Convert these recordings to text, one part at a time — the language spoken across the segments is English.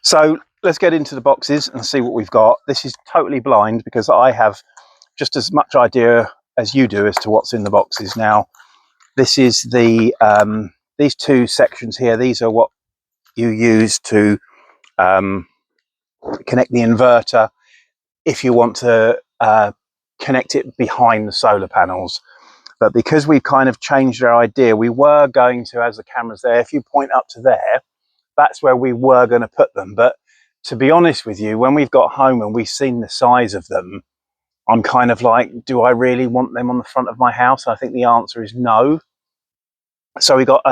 So let's get into the boxes and see what we've got. This is totally blind because I have just as much idea as you do as to what's in the boxes. Now, this is the these two sections here. These are what you use to connect the inverter if you want to connect it behind the solar panels. But because we've kind of changed our idea, we were going to, as the camera's there, if you point up to there, that's where we were going to put them. But to be honest with you, when we've got home and we've seen the size of them, I'm kind of like, do I really want them on the front of my house? I think the answer is no. So we got,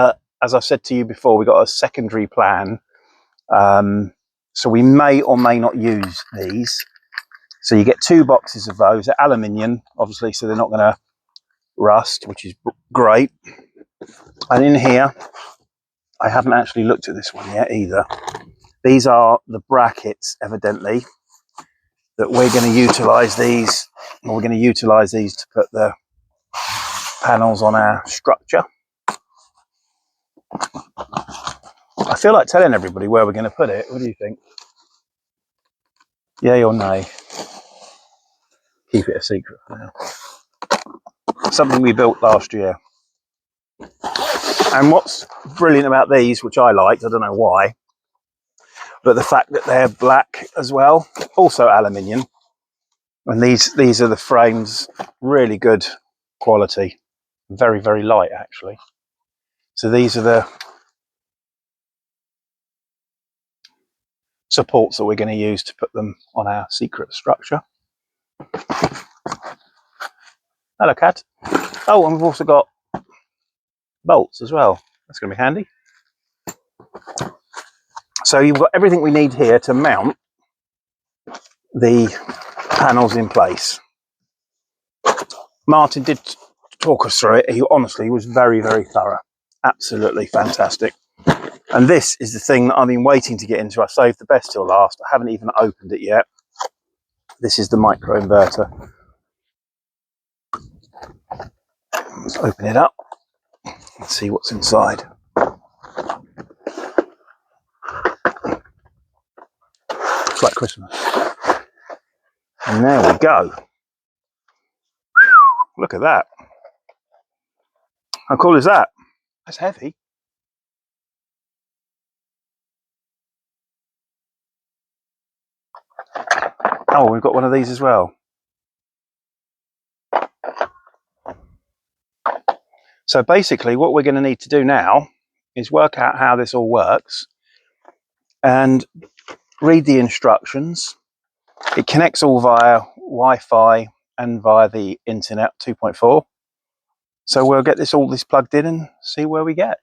as I said to you before, we got a secondary plan. So we may or may not use these. So you get 2 boxes of those. They're aluminium, obviously, so they're not going to rust, which is great. And in here, I haven't actually looked at this one yet either. These are the brackets, evidently, that we're going to utilize these, or we're going to utilize these to put the panels on our structure. I feel like telling everybody where we're going to put it. What do you think? Yay or nay? Keep it a secret for now. Something we built last year. And what's brilliant about these, which I liked, I don't know why, but the fact that they're black as well, also aluminium. And these are the frames, really good quality, very, very light actually. So these are the supports that we're going to use to put them on our secret structure. Hello, cat. Oh, and we've also got bolts as well. That's going to be handy. So you've got everything we need here to mount the panels in place. Martin did talk us through it. He honestly was very, very thorough. Absolutely fantastic. And this is the thing that I've been waiting to get into. I saved the best till last. I haven't even opened it yet. This is the micro inverter. Let's open it up and see what's inside. It's like Christmas. And there we go. Look at that. How cool is that? That's heavy. Oh, we've got one of these as well. So basically what we're going to need to do now is work out how this all works and read the instructions. It connects all via Wi-Fi and via the internet 2.4. So we'll get all this plugged in and see where we get.